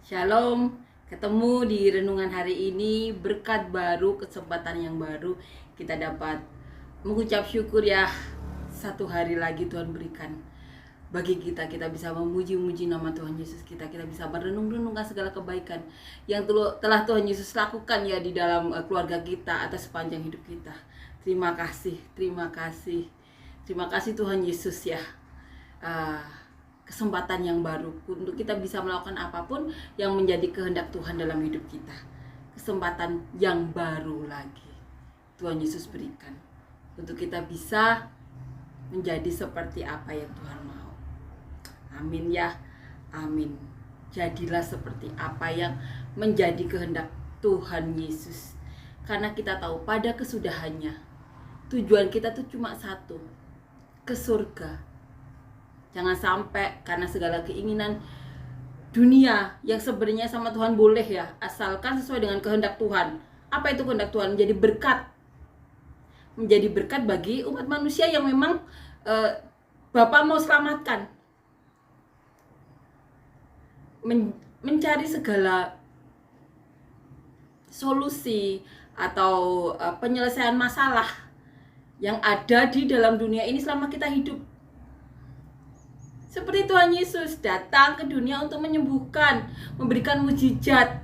Shalom, ketemu di renungan hari ini, berkat baru, kesempatan yang baru kita dapat mengucap syukur ya. Satu hari lagi Tuhan berikan bagi kita bisa memuji-muji nama Tuhan Yesus kita bisa merenung-renungkan segala kebaikan yang telah Tuhan Yesus lakukan ya di dalam keluarga kita atas sepanjang hidup kita. Terima kasih Tuhan Yesus ya. Kesempatan yang baru untuk kita bisa melakukan apapun yang menjadi kehendak Tuhan dalam hidup kita. Kesempatan yang baru lagi Tuhan Yesus berikan untuk kita bisa menjadi seperti apa yang Tuhan mau. Amin ya, amin. Jadilah seperti apa yang menjadi kehendak Tuhan Yesus. Karena kita tahu pada kesudahannya tujuan kita tuh cuma satu, ke surga. Jangan sampai karena segala keinginan dunia yang sebenarnya sama Tuhan boleh ya, asalkan sesuai dengan kehendak Tuhan. Apa itu kehendak Tuhan? Menjadi berkat bagi umat manusia yang memang Bapa mau selamatkan. Mencari segala solusi atau penyelesaian masalah yang ada di dalam dunia ini selama kita hidup. Seperti Tuhan Yesus datang ke dunia untuk menyembuhkan, memberikan mukjizat.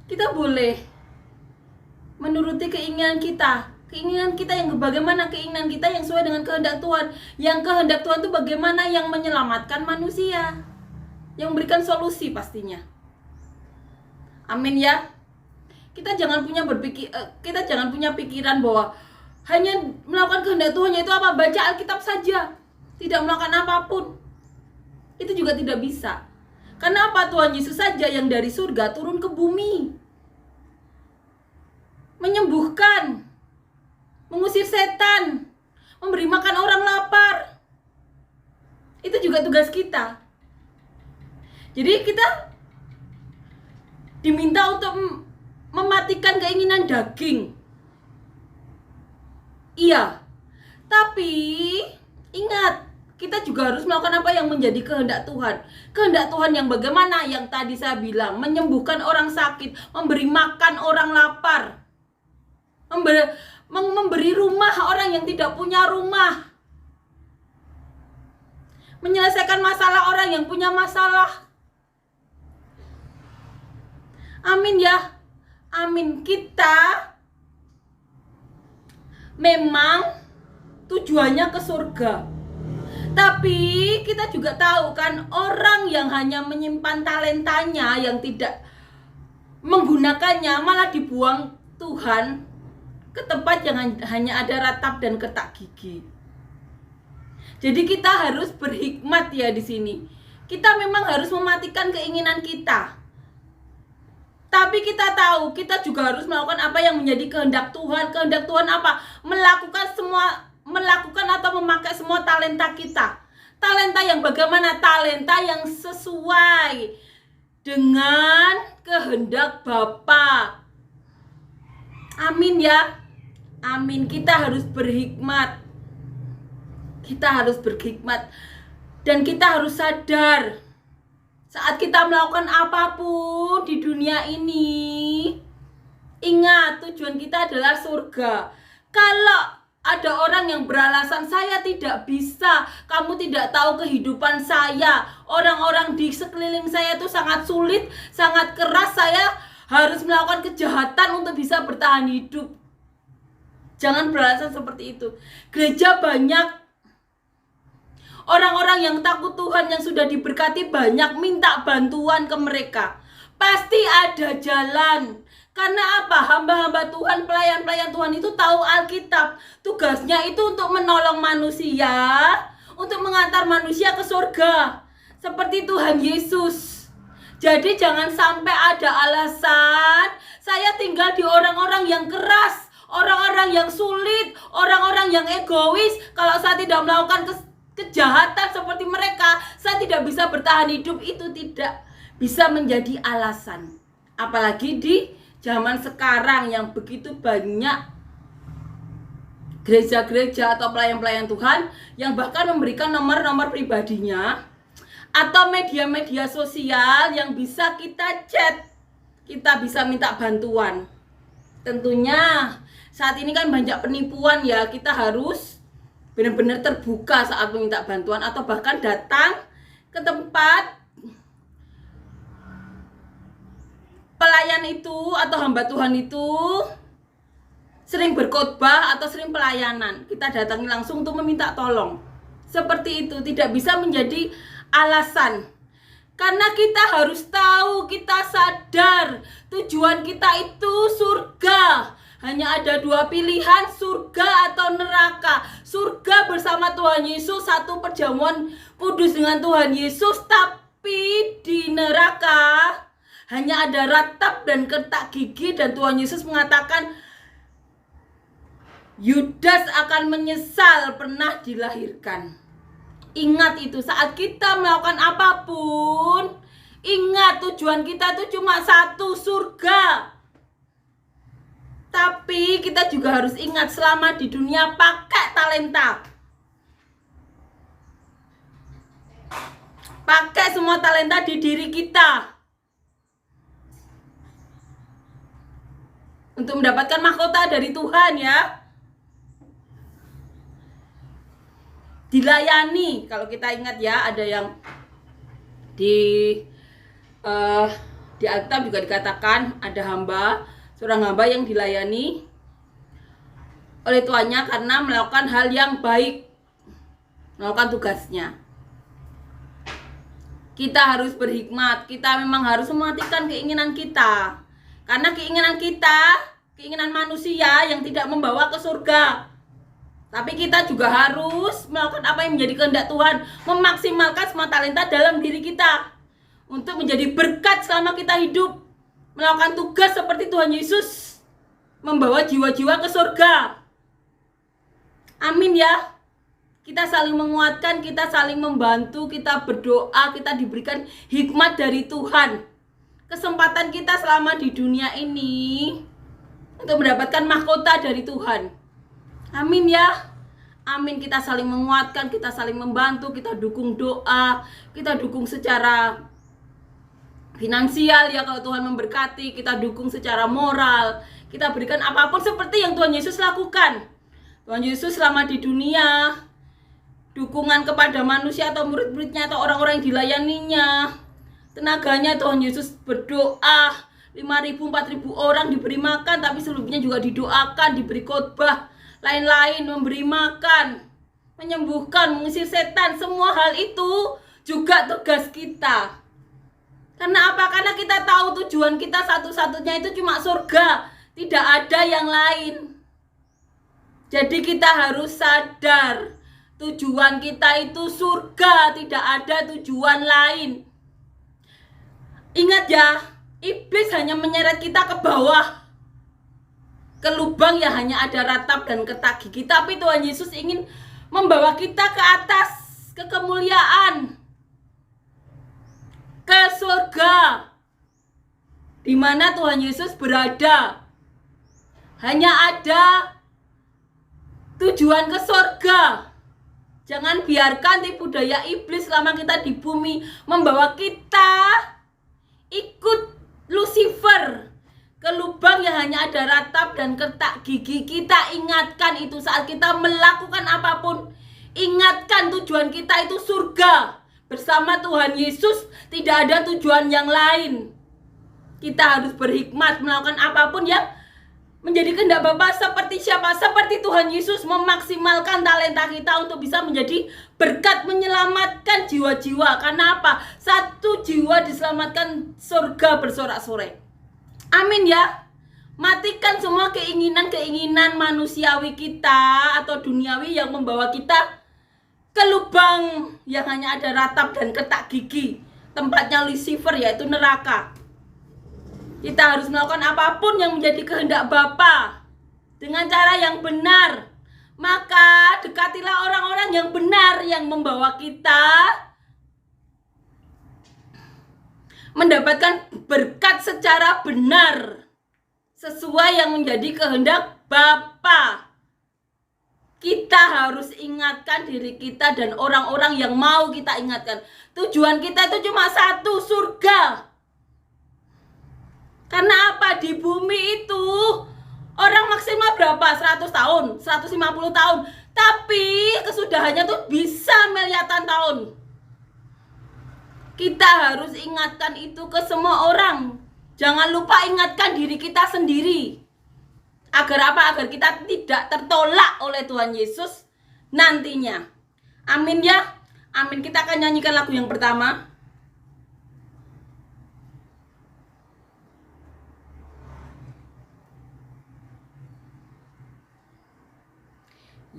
Kita boleh menuruti keinginan kita yang bagaimana keinginan kita yang sesuai dengan kehendak Tuhan. Yang kehendak Tuhan itu bagaimana, yang menyelamatkan manusia, yang memberikan solusi pastinya. Amin ya. Kita jangan punya pikiran bahwa hanya melakukan kehendak Tuhan yaitu apa? Baca Alkitab saja, tidak melakukan apapun. Itu juga tidak bisa. Karena apa? Tuhan Yesus saja yang dari surga turun ke bumi, menyembuhkan, mengusir setan, memberi makan orang lapar. Itu juga tugas kita. Jadi kita diminta untuk mematikan keinginan daging. Iya, tapi ingat, kita juga harus melakukan apa yang menjadi kehendak Tuhan. Kehendak Tuhan yang bagaimana? Yang tadi saya bilang, menyembuhkan orang sakit, memberi makan orang lapar, memberi rumah orang yang tidak punya rumah, menyelesaikan masalah orang yang punya masalah. Amin ya, amin. Kita memang tujuannya ke surga. Tapi kita juga tahu kan, orang yang hanya menyimpan talentanya, yang tidak menggunakannya, malah dibuang Tuhan ke tempat yang hanya ada ratap dan ketak gigi. Jadi kita harus berhikmat ya di sini. Kita memang harus mematikan keinginan kita. Tapi kita tahu, kita juga harus melakukan apa yang menjadi kehendak Tuhan. Kehendak Tuhan apa? Melakukan atau memakai semua talenta kita. Talenta yang bagaimana? Talenta yang sesuai dengan kehendak Bapa. Amin ya. Amin. Kita harus berhikmat. Dan kita harus sadar, saat kita melakukan apapun di dunia ini, ingat, tujuan kita adalah surga. Kalau ada orang yang beralasan, saya tidak bisa, kamu tidak tahu kehidupan saya, orang-orang di sekeliling saya itu sangat sulit, sangat keras, saya harus melakukan kejahatan untuk bisa bertahan hidup. Jangan beralasan seperti itu. Gereja banyak orang-orang yang takut Tuhan, yang sudah diberkati banyak, minta bantuan ke mereka. Pasti ada jalan. Karena apa? Hamba-hamba Tuhan, pelayan-pelayan Tuhan itu tahu Alkitab. Tugasnya itu untuk menolong manusia, untuk mengantar manusia ke surga, seperti Tuhan Yesus. Jadi jangan sampai ada alasan, saya tinggal di orang-orang yang keras, orang-orang yang sulit, orang-orang yang egois. Kalau saya tidak melakukan kejahatan seperti mereka, saya tidak bisa bertahan hidup. Itu tidak bisa menjadi alasan. Apalagi di zaman sekarang yang begitu banyak gereja-gereja atau pelayan-pelayan Tuhan yang bahkan memberikan nomor-nomor pribadinya atau media-media sosial yang bisa kita chat, kita bisa minta bantuan. Tentunya saat ini kan banyak penipuan ya, kita harus benar-benar terbuka saat meminta bantuan atau bahkan datang ke tempat pelayan itu atau hamba Tuhan itu sering berkhotbah atau sering pelayanan. Kita datangi langsung untuk meminta tolong. Seperti itu, tidak bisa menjadi alasan. Karena kita harus tahu, kita sadar tujuan kita itu surga. Hanya ada dua pilihan, surga atau neraka. Surga bersama Tuhan Yesus, satu perjamuan kudus dengan Tuhan Yesus. Tapi di neraka hanya ada ratap dan ketak gigi. Dan Tuhan Yesus mengatakan Yudas akan menyesal pernah dilahirkan. Ingat itu, saat kita melakukan apapun, ingat tujuan kita itu cuma satu, surga. Tapi kita juga harus ingat selama di dunia pakai talenta. Pakai semua talenta di diri kita untuk mendapatkan mahkota dari Tuhan ya. Dilayani, kalau kita ingat ya, ada yang di Alkitab juga dikatakan ada seorang hamba yang dilayani oleh tuannya karena melakukan hal yang baik, melakukan tugasnya. Kita harus berhikmat, kita memang harus mematikan keinginan kita, karena keinginan kita, keinginan manusia yang tidak membawa ke surga. Tapi kita juga harus melakukan apa yang menjadi kehendak Tuhan, memaksimalkan semua talenta dalam diri kita untuk menjadi berkat selama kita hidup, melakukan tugas seperti Tuhan Yesus, membawa jiwa-jiwa ke surga. Amin ya. Kita saling menguatkan, kita saling membantu, kita berdoa, kita diberikan hikmat dari Tuhan. Kesempatan kita selama di dunia ini untuk mendapatkan mahkota dari Tuhan. Amin ya. Amin, kita saling menguatkan, kita saling membantu, kita dukung doa, kita dukung secara finansial ya kalau Tuhan memberkati, kita dukung secara moral, kita berikan apapun seperti yang Tuhan Yesus lakukan. Tuhan Yesus selama di dunia, dukungan kepada manusia atau murid-muridnya atau orang-orang yang dilayaninya, tenaganya Tuhan Yesus berdoa, 5.000, 4.000 orang diberi makan, tapi selebihnya juga didoakan, diberi khotbah, lain-lain, memberi makan, menyembuhkan, mengusir setan. Semua hal itu juga tugas kita. Karena apa? Karena kita tahu tujuan kita satu-satunya itu cuma surga, tidak ada yang lain. Jadi kita harus sadar tujuan kita itu surga, tidak ada tujuan lain. Ingat ya, iblis hanya menyeret kita ke bawah, ke lubang yang hanya ada ratap dan ketak gigi. Tapi Tuhan Yesus ingin membawa kita ke atas, ke kemuliaan, ke surga, di mana Tuhan Yesus berada. Hanya ada tujuan ke surga. Jangan biarkan tipu daya iblis selama kita di bumi membawa kita ikut Lucifer ke lubang yang hanya ada ratap dan ketak gigi. Kita ingatkan itu saat kita melakukan apapun. Ingatkan tujuan kita itu surga bersama Tuhan Yesus, tidak ada tujuan yang lain. Kita harus berhikmat melakukan apapun yang menjadi kehendak Bapa. Seperti siapa? Seperti Tuhan Yesus, memaksimalkan talenta kita untuk bisa menjadi berkat, menyelamatkan jiwa-jiwa. Karena apa? Satu jiwa diselamatkan, surga bersorak-sorai. Amin ya. Matikan semua keinginan-keinginan manusiawi kita atau duniawi yang membawa kita ke lubang yang hanya ada ratap dan ketak gigi. Tempatnya Lucifer, yaitu neraka. Kita harus melakukan apapun yang menjadi kehendak Bapa dengan cara yang benar. Maka dekatilah orang-orang yang benar yang membawa kita mendapatkan berkat secara benar, sesuai yang menjadi kehendak Bapa. Kita Kita harus ingatkan diri kita dan orang-orang yang mau kita ingatkan. Tujuan kita itu cuma satu, surga. Karena apa? Di bumi itu orang maksimal berapa? 100 tahun, 150 tahun. Tapi kesudahannya tuh bisa miliaran tahun. Kita harus ingatkan itu ke semua orang. Jangan lupa ingatkan diri kita sendiri. Agar apa? Agar kita tidak tertolak oleh Tuhan Yesus nantinya. Amin ya. Amin. Kita akan nyanyikan lagu yang pertama.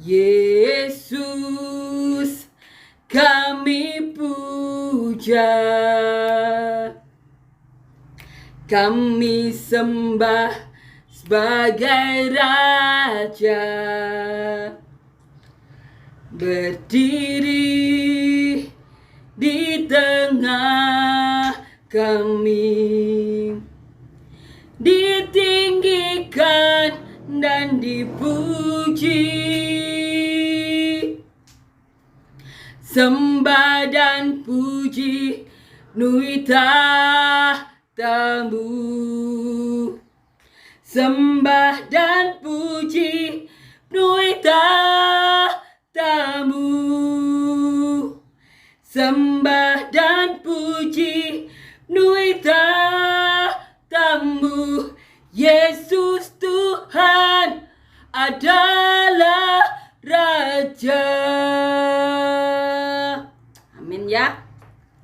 Yesus kami puja, kami sembah sebagai Raja, berdiri di tengah kami, ditinggikan dan dipuji, sembah dan puji penuhi tahtamu. Sembah dan puji penuhi tahtamu. Sembah dan puji penuhi tahtamu. Yesus Tuhan adalah Raja. Amin ya.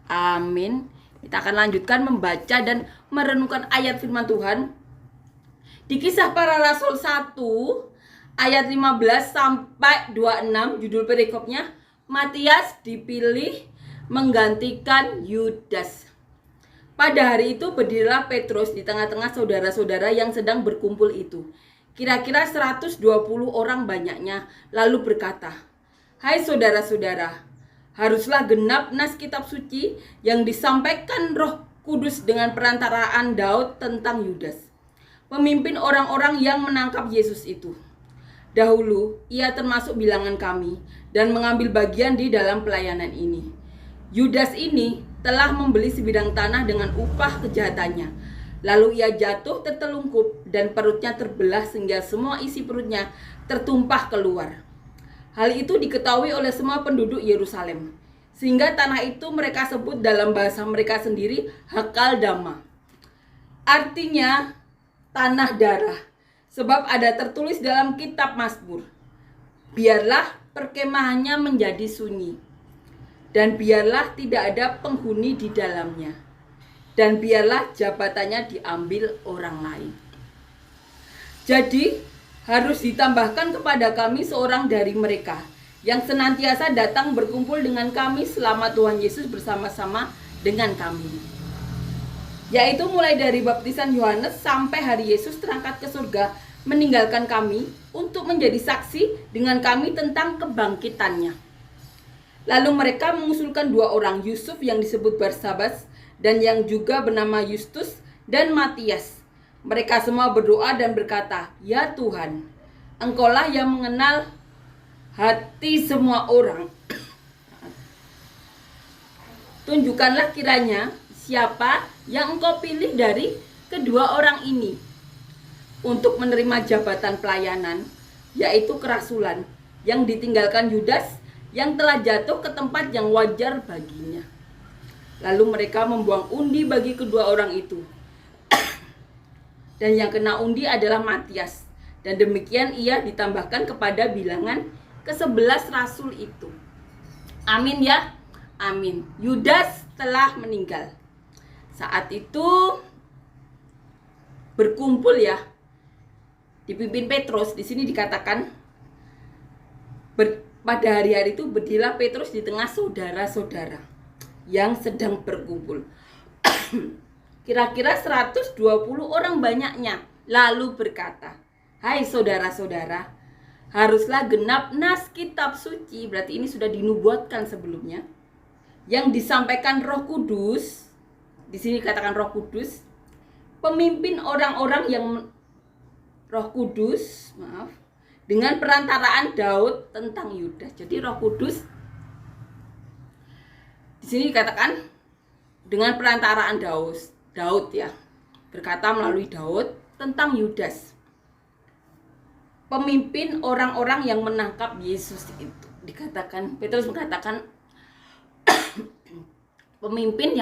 Amin. Kita akan lanjutkan membaca dan merenungkan ayat firman Tuhan di Kisah Para Rasul 1 ayat 15 sampai 26. Judul perikopnya, Matias dipilih menggantikan Yudas. Pada hari itu berdirilah Petrus di tengah-tengah saudara-saudara yang sedang berkumpul itu. Kira-kira 120 orang banyaknya, lalu berkata, "Hai saudara-saudara, haruslah genap nas kitab suci yang disampaikan Roh Kudus dengan perantaraan Daud tentang Yudas, pemimpin orang-orang yang menangkap Yesus itu. Dahulu ia termasuk bilangan kami dan mengambil bagian di dalam pelayanan ini. Yudas ini telah membeli sebidang tanah dengan upah kejahatannya. Lalu ia jatuh tertelungkup dan perutnya terbelah sehingga semua isi perutnya tertumpah keluar. Hal itu diketahui oleh semua penduduk Yerusalem, sehingga tanah itu mereka sebut dalam bahasa mereka sendiri Hakaldama. Artinya tanah darah, sebab ada tertulis dalam kitab Mazmur, biarlah perkemahannya menjadi sunyi, dan biarlah tidak ada penghuni di dalamnya, dan biarlah jabatannya diambil orang lain. Jadi harus ditambahkan kepada kami seorang dari mereka yang senantiasa datang berkumpul dengan kami selama Tuhan Yesus bersama-sama dengan kami, yaitu mulai dari baptisan Yohanes sampai hari Yesus terangkat ke surga meninggalkan kami untuk menjadi saksi dengan kami tentang kebangkitannya." Lalu mereka mengusulkan 2 orang, Yusuf yang disebut Barsabas dan yang juga bernama Justus dan Matias. Mereka semua berdoa dan berkata, "Ya Tuhan, Engkaulah yang mengenal hati semua orang. Tunjukkanlah kiranya siapa yang Engkau pilih dari kedua orang ini untuk menerima jabatan pelayanan, yaitu kerasulan, yang ditinggalkan Yudas yang telah jatuh ke tempat yang wajar baginya." Lalu mereka membuang undi bagi kedua orang itu. Dan yang kena undi adalah Matias. Dan demikian ia ditambahkan kepada bilangan ke-11 rasul itu. Amin ya. Amin. Yudas telah meninggal. Saat itu berkumpul ya, dipimpin Petrus. Di sini dikatakan pada hari-hari itu berdirilah Petrus di tengah saudara-saudara yang sedang berkumpul. Kira-kira 120 orang banyaknya, lalu berkata, "Hai saudara-saudara, haruslah genap nas kitab suci." Berarti ini sudah dinubuatkan sebelumnya, yang disampaikan Roh Kudus. Di sini katakan Roh Kudus, pemimpin orang-orang yang Roh Kudus, dengan perantaraan Daud tentang Yudas. Jadi Roh Kudus di sini dikatakan dengan perantaraan Daud ya, berkata melalui Daud tentang Yudas, pemimpin orang-orang yang menangkap Yesus itu. Dikatakan, Petrus mengatakan pemimpin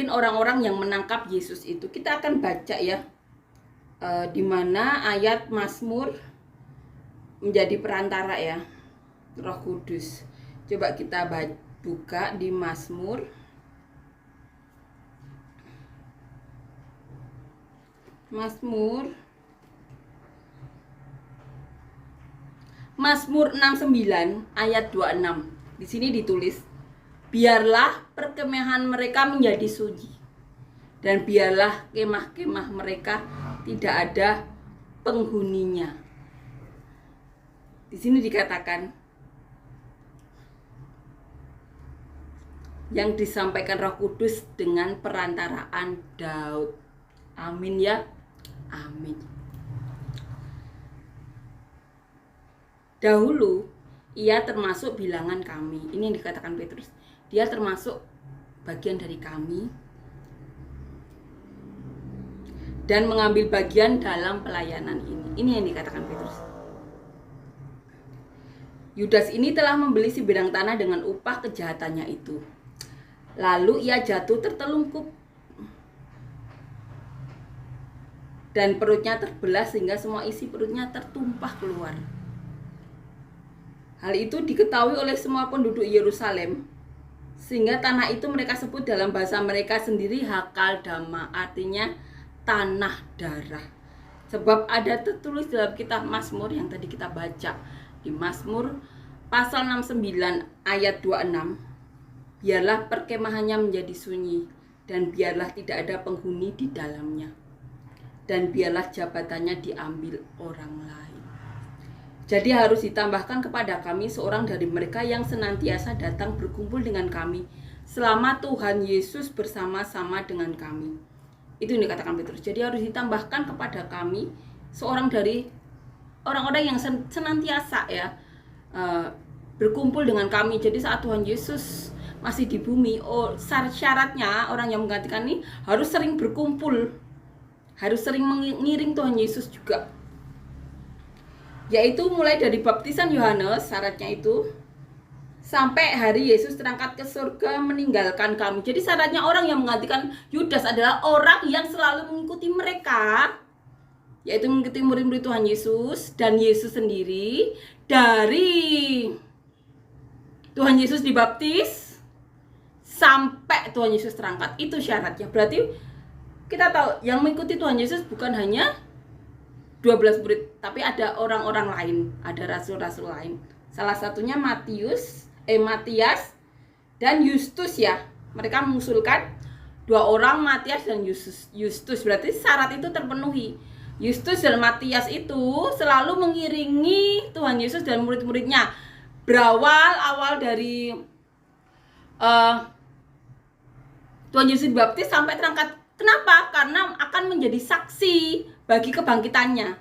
orang-orang yang menangkap Yesus itu. Kita akan baca ya, di mana ayat Mazmur menjadi perantara ya, Roh Kudus. Coba kita buka di Mazmur. Mazmur 69 ayat 26. Di sini ditulis, biarlah perkemahan mereka menjadi sunyi, dan biarlah kemah-kemah mereka tidak ada penghuninya. Di sini dikatakan yang disampaikan Roh Kudus dengan perantaraan Daud. Amin ya. Amin. Dahulu ia termasuk bilangan kami. Ini yang dikatakan Petrus. Dia termasuk bagian dari kami dan mengambil bagian dalam pelayanan ini. Ini yang dikatakan Petrus. Yudas ini telah membeli sebidang tanah dengan upah kejahatannya itu. Lalu ia jatuh tertelungkup dan perutnya terbelah sehingga semua isi perutnya tertumpah keluar. Hal itu diketahui oleh semua penduduk Yerusalem, sehingga tanah itu mereka sebut dalam bahasa mereka sendiri Hakal Dama, artinya tanah darah. Sebab ada tertulis dalam kitab Mazmur yang tadi kita baca, di Mazmur pasal 69 ayat 26, biarlah perkemahannya menjadi sunyi, dan biarlah tidak ada penghuni di dalamnya, dan biarlah jabatannya diambil orang lain. Jadi harus ditambahkan kepada kami seorang dari mereka yang senantiasa datang berkumpul dengan kami selama Tuhan Yesus bersama-sama dengan kami. Itu yang dikatakan Petrus. Jadi harus ditambahkan kepada kami seorang dari orang-orang yang senantiasa ya berkumpul dengan kami. Jadi saat Tuhan Yesus masih di bumi, syaratnya orang yang menggantikan ini harus sering berkumpul, harus sering mengiring Tuhan Yesus juga, yaitu mulai dari baptisan Yohanes, syaratnya itu, sampai hari Yesus terangkat ke surga meninggalkan kami. Jadi syaratnya orang yang menggantikan Yudas adalah orang yang selalu mengikuti mereka, yaitu mengikuti murid-murid Tuhan Yesus dan Yesus sendiri. Dari Tuhan Yesus dibaptis sampai Tuhan Yesus terangkat, itu syaratnya. Berarti kita tahu yang mengikuti Tuhan Yesus bukan hanya 12 murid, tapi ada orang-orang lain, ada rasul-rasul lain. Salah satunya Matias dan Justus ya. Mereka mengusulkan 2 orang, Matias dan Justus. Berarti syarat itu terpenuhi. Justus dan Matias itu selalu mengiringi Tuhan Yesus dan murid-muridnya. Awal dari Tuhan Yesus dibaptis sampai terangkat. Kenapa? Karena akan menjadi saksi bagi kebangkitannya.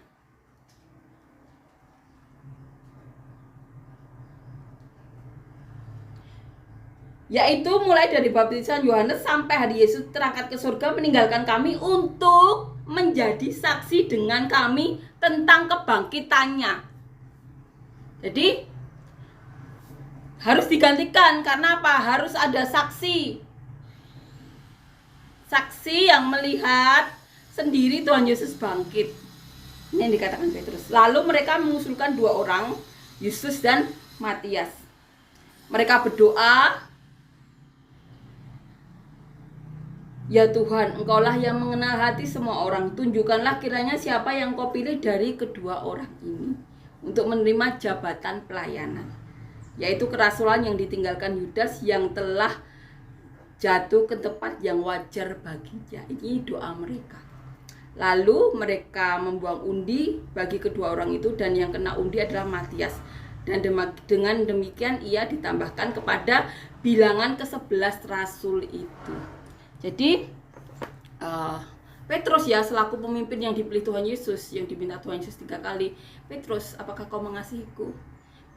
Yaitu mulai dari baptisan Yohanes sampai hari Yesus terangkat ke surga meninggalkan kami untuk menjadi saksi dengan kami tentang kebangkitannya. Jadi harus digantikan karena apa? Harus ada saksi. Saksi yang melihat sendiri Tuhan Yesus bangkit. Ini yang dikatakan Petrus. Lalu mereka mengusulkan 2 orang, Justus dan Matias. Mereka berdoa, ya Tuhan, Engkaulah yang mengenal hati semua orang. Tunjukkanlah kiranya siapa yang Kau pilih dari kedua orang ini untuk menerima jabatan pelayanan, yaitu kerasulan yang ditinggalkan Yudas yang telah jatuh ke tempat yang wajar baginya. Ini doa mereka. Lalu mereka membuang undi bagi kedua orang itu, dan yang kena undi adalah Matias. Dan dengan demikian ia ditambahkan kepada bilangan ke-11 rasul itu. Jadi Petrus ya, selaku pemimpin yang dipilih Tuhan Yesus, yang diminta Tuhan Yesus 3 kali, Petrus, apakah kau mengasihiku?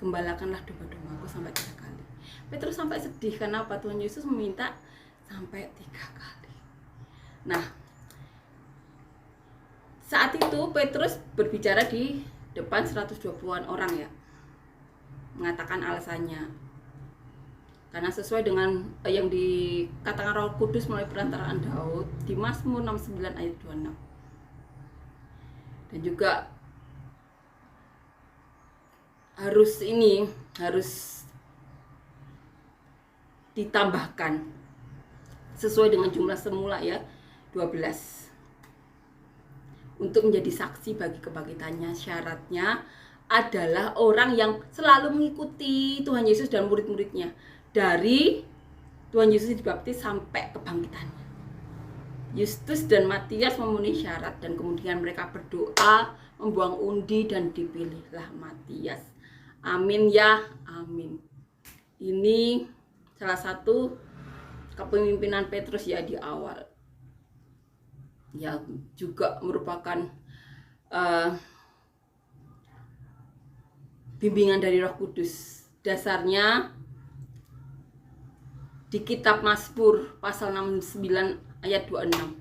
Gembalakanlah domba-dombaku sampai 3 kali. Petrus sampai sedih karena apa? Tuhan Yesus meminta sampai 3 kali. Nah, saat itu Petrus berbicara di depan 120-an orang ya, mengatakan alasannya. Karena sesuai dengan yang dikatakan Roh Kudus melalui perantaraan Daud di Mazmur 69 ayat 26. Dan juga harus ditambahkan sesuai dengan jumlah semula ya, 12. Untuk menjadi saksi bagi kebangkitannya, syaratnya adalah orang yang selalu mengikuti Tuhan Yesus dan murid-muridnya dari Tuhan Yesus dibaptis sampai kebangkitannya. Justus dan Matias memenuhi syarat dan kemudian mereka berdoa, membuang undi dan dipilihlah Matias. Amin ya, amin. Ini salah satu kepemimpinan Petrus ya di awal. Ya juga merupakan bimbingan dari Roh Kudus. Dasarnya di kitab Mazmur pasal 69 ayat 26.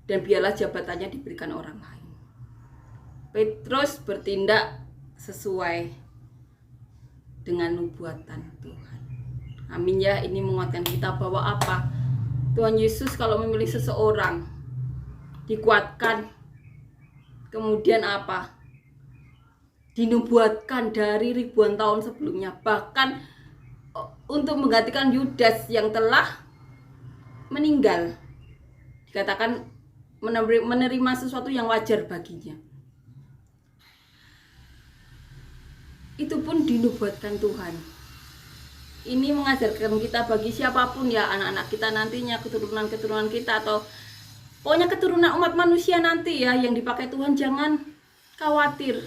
Dan biarlah jabatannya diberikan orang lain. Petrus bertindak sesuai dengan nubuatan Tuhan. Amin ya, ini menguatkan kita bahwa apa? Tuhan Yesus kalau memilih seseorang dikuatkan, kemudian apa? Dinubuatkan dari ribuan tahun sebelumnya, bahkan untuk menggantikan Yudas yang telah meninggal. Dikatakan menerima sesuatu yang wajar baginya. Itu pun dinubuatkan Tuhan. Ini mengajarkan kita bagi siapapun ya, anak-anak kita nantinya, keturunan-keturunan kita, atau pokoknya keturunan umat manusia nanti ya, yang dipakai Tuhan, jangan khawatir.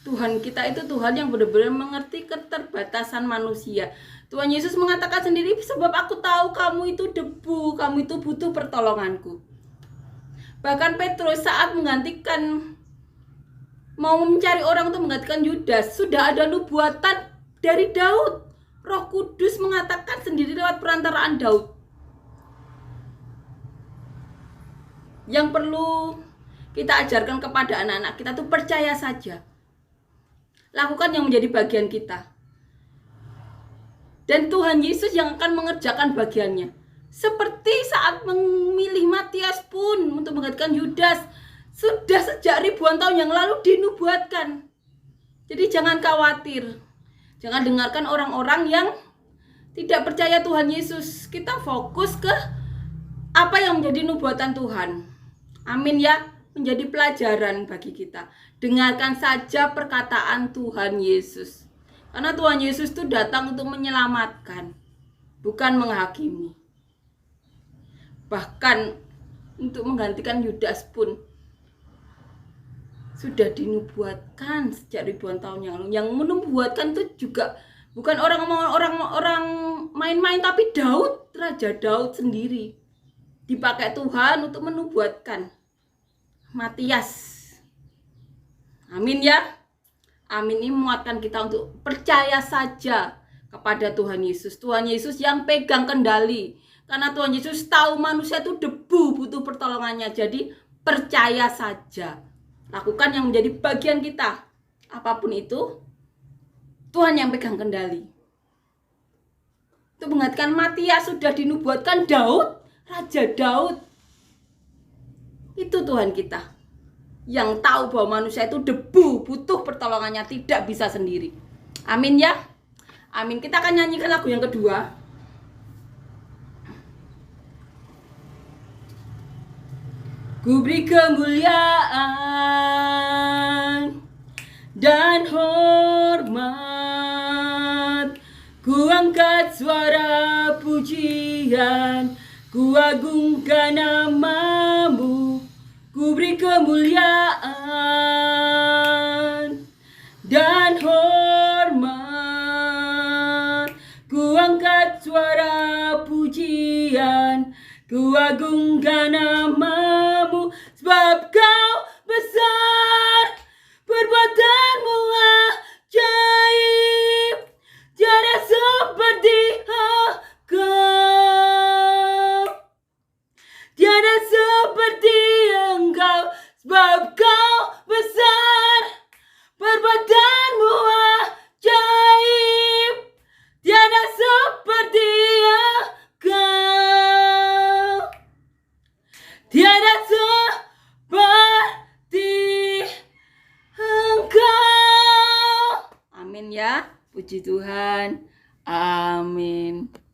Tuhan kita itu Tuhan yang benar-benar mengerti keterbatasan manusia. Tuhan Yesus mengatakan sendiri, sebab aku tahu kamu itu debu, kamu itu butuh pertolonganku. Bahkan Petrus saat mau mencari orang untuk menggantikan Yudas, sudah ada nubuatan dari Daud. Roh Kudus mengatakan sendiri lewat perantaraan Daud. Yang perlu kita ajarkan kepada anak-anak kita tuh percaya saja. Lakukan yang menjadi bagian kita. Dan Tuhan Yesus yang akan mengerjakan bagiannya. Seperti saat memilih Matias pun untuk menggantikan Yudas, sudah sejak ribuan tahun yang lalu dinubuatkan. Jadi jangan khawatir. Jangan dengarkan orang-orang yang tidak percaya Tuhan Yesus. Kita fokus ke apa yang menjadi nubuatan Tuhan. Amin ya. Menjadi pelajaran bagi kita. Dengarkan saja perkataan Tuhan Yesus. Karena Tuhan Yesus itu datang untuk menyelamatkan, bukan menghakimi. Bahkan untuk menggantikan Yudas pun sudah dinubuatkan sejak ribuan tahun yang lalu. Yang menubuatkan itu juga bukan orang main-main, tapi Daud, Raja Daud sendiri dipakai Tuhan untuk menubuatkan Matias. Amin ya. Amin, ini menguatkan kita untuk percaya saja kepada Tuhan Yesus. Tuhan Yesus yang pegang kendali. Karena Tuhan Yesus tahu manusia itu debu, butuh pertolongannya. Jadi percaya saja. Lakukan yang menjadi bagian kita. Apapun itu, Tuhan yang pegang kendali. Untuk menggantikan Matias sudah dinubuatkan Daud, Raja Daud. Itu Tuhan kita yang tahu bahwa manusia itu debu, butuh pertolongannya, tidak bisa sendiri. Amin ya. Amin. Kita akan nyanyikan lagu yang kedua. Ku beri kemuliaan dan hormat, ku angkat suara pujian, ku agungkan namamu. Ku beri kemuliaan dan hormat, ku angkat suara pujian, ku agungkan namamu. Tiada seperti engkau, sebab kau besar, perbuatanmu ajaib. Tiada seperti engkau, tiada seperti engkau. Amin ya, puji Tuhan. Amin.